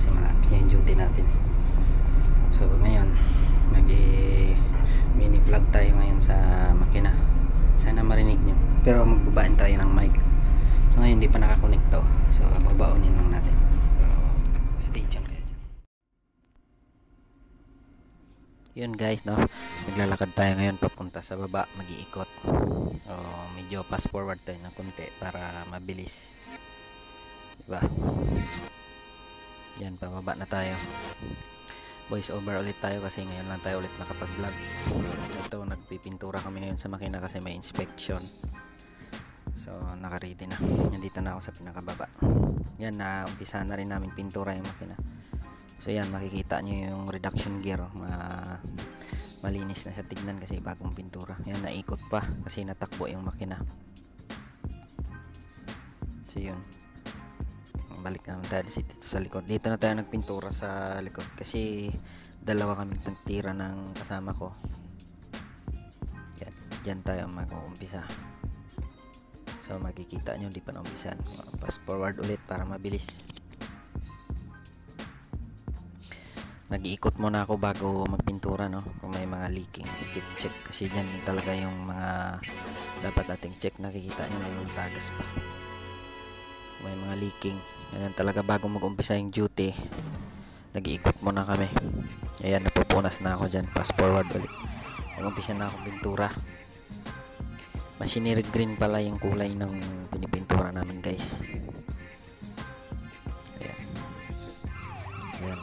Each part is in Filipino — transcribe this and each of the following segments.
kasi malapit na yung duty natin. So ngayon mini vlog tayo ngayon sa makina. Sana marinig nyo, pero magbabaan tayo ng mic. So ngayon hindi pa nakakonect to, so babaunin lang natin. So stay tuned kayo. Yun guys, no, naglalakad tayo ngayon papunta sa baba, mag-iikot. So medyo fast forward tayo ng konti para mabilis, diba? Yan, pababa na tayo. Voice over ulit tayo kasi ngayon lang tayo ulit nakapag-vlog. Ito, nagpipintura kami ngayon sa makina kasi may inspection. So naka-ready na. Nandito na ako sa pinakababa. Yan, na umpisa na rin namin pintura yung makina. So yan, makikita nyo yung reduction gear. Malinis na siya tignan kasi bagong pintura. Yan, naikot pa kasi natakbo yung makina. So yun, balik naman tayo dito sa likod. Dito na tayo nagpintura sa likod kasi dalawa kaming tagtira ng kasama ko. Yan, dyan tayo mag-uumpisa. So makikita nyo, di pa naumpisan. Fast forward ulit para mabilis. Nag-iikot muna ako bago magpintura, no? Kung may mga leaking, check kasi yan yung talaga yung mga dapat ating check. Nakikita nyo may mga tagas pa, may mga leaking. Ayan, talaga bago mag-umpisa yung duty, nag-iikot muna kami. Ayan, napupunas na ako dyan. Fast forward ulit, nag-umpisa na akong pintura. Machinery green pala yung kulay ng pinipintura namin, guys. Ayan, ayan,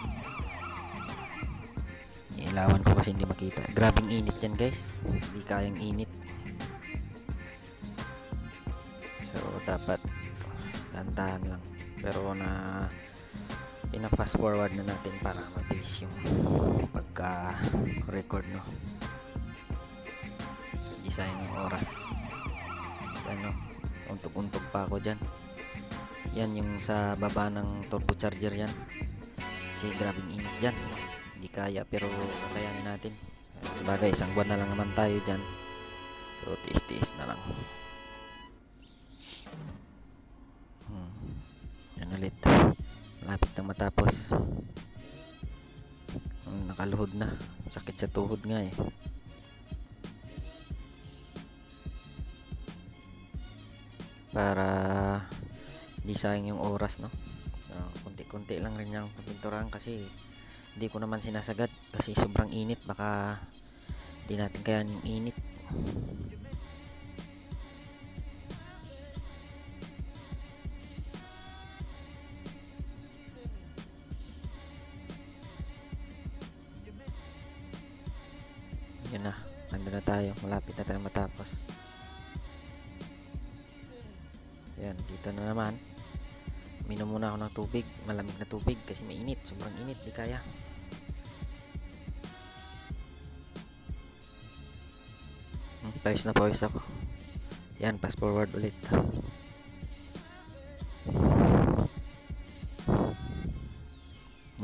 ilawan ko kasi hindi makita. Grabing init yan, guys, hindi kayang init. So dapat dahan-dahan lang, pero na fast forward na natin para mabilis yung pagka record, no? Hindi sayang yung oras. Ano, untog-untog pa ako dyan. Yan yung sa baba ng turbocharger yan kasi grabing init dyan, hindi kaya, pero kakayanin natin. Sabagay, isang buwan na lang naman tayo dyan, so tiis-tiis na lang. Yan ulit, malapit na matapos. Nakaluhod na, sakit sa tuhod nga eh. Para hindi sayang yung oras, no? So, konti-konti lang rin yung pinturahan kasi hindi ko naman sinasagad kasi sobrang init, baka hindi natin kaya yung init. Yan na, nandun na tayo, malapit na tayo matapos. Yan, dito na naman. Minom muna ako ng tubig, malamig na tubig kasi mainit, sobrang init, di kaya. Pawis na pawis ako. Yan, fast forward ulit.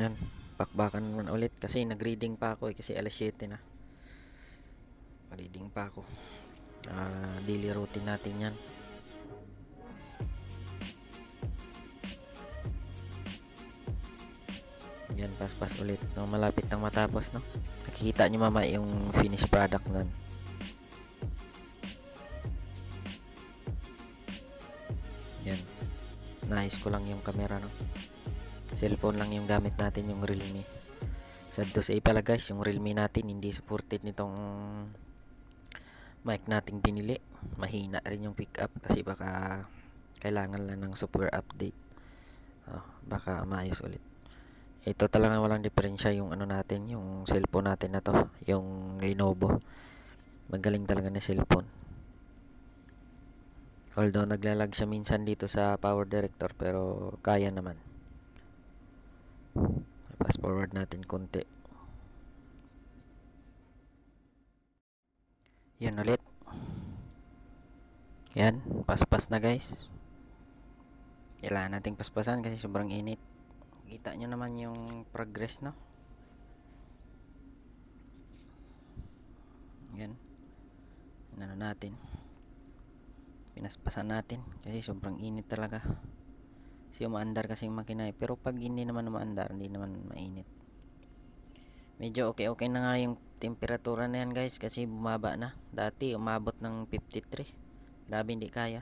Yan, bakbakan naman ulit kasi nag-reading pa ako kasi alas 7 na. Reading pa ako. Daily routine natin yan. Yan, pas ulit, no? Malapit nang matapos, no? Nakikita nyo mama yung finished product nun. Yan, naayos ko lang yung camera, no? Cellphone lang yung gamit natin, yung Realme. Sad to say pala, guys, yung Realme natin hindi supported nitong mic nating binili. Mahina rin yung pick up kasi baka kailangan lang ng software update. Baka maayos ulit. Ito talaga walang diferensya yung ano natin, yung cellphone natin na to, yung Lenovo. Magaling talaga na cellphone. Although naglalag siya minsan dito sa power director, pero kaya naman. Fast forward natin konti. Yan ulit. Yan, paspas na, guys. Kailangan nating paspasan kasi sobrang init. Kita nyo naman yung progress, no? Yan, ano natin, pinaspasan natin kasi sobrang init talaga. Kasi umaandar kasi yung makina eh. Pero pag hindi naman umaandar, hindi naman mainit. Medyo okay na nga yung temperatura na yan guys, kasi bumaba na. Dati umabot ng 53. Grabe, hindi kaya.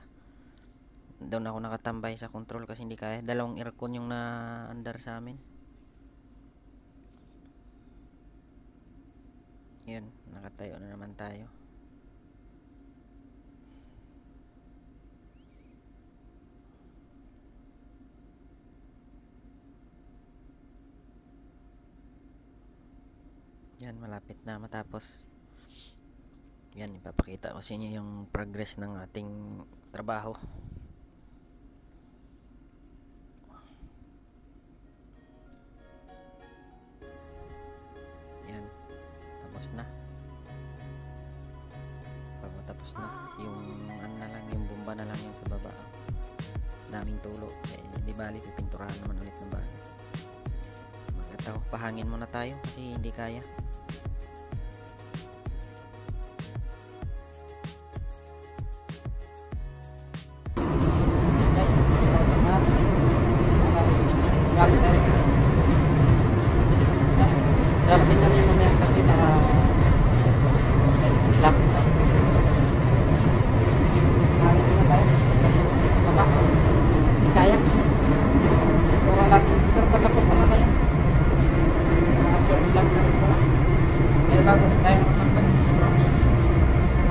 Doon ako nakatambay sa control kasi hindi kaya. Dalawang aircon yung naandar sa amin. Yun, nakatayo na naman tayo. Yan, malapit na matapos. Yan, ipapakita ko sa inyo yung progress ng ating trabaho. Yan, tapos na. Tapos na. Yung ano na lang, yung bomba na lang yung sa baba. Daming tulo. Di bali, pipinturahan naman ulit ng bago. Magkataw, pahangin muna tayo kasi hindi kaya.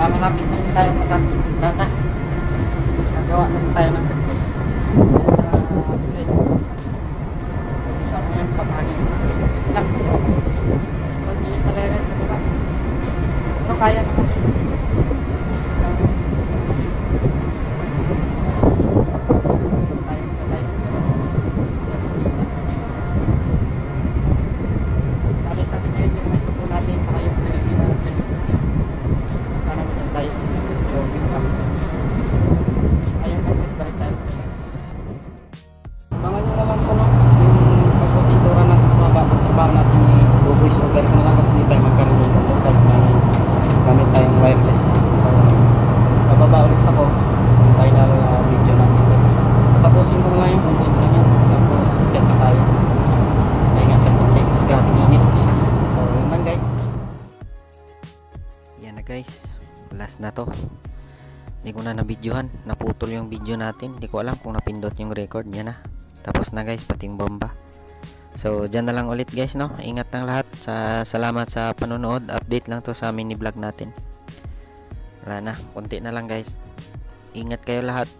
Malapit na tayo matapos ng data. Nagawa na tayo ng request sa screen. Ito mo yung pag-hangin. Lang. Sobrang hindi talaga sa baba. Pero kaya naman. Tayo sa live. Tapos natin ngayon yung microphone natin sa kayo pinag-iwasan. Sana mo tayo jogging lang. Ayun na, guys, balik tayo sa mga. Mga nyo naman ito, no? Yung pagpapintura natin sa baba, trabaho natin i-voice over ko na lang kasi hindi tayo magkarinig kahit may gamit tayong wireless. So, bababa ulit ako yung final video natin ito. Tapusin ko nga yung konti na lang yan. Tapos, ulit na tayo. Maingat lang konti kasi grabing init. So, yun lang guys. Yan na guys, last na to. Hindi ko na nabidyohan, naputol yung video natin. Hindi ko alam kung napindot yung record. Yan na, tapos na guys, pati yung bomba. So dyan na lang ulit guys, no? Ingat ng lahat. Salamat sa panonood. Update lang to sa mini vlog natin. Wala na, konti na lang guys. Ingat kayo lahat.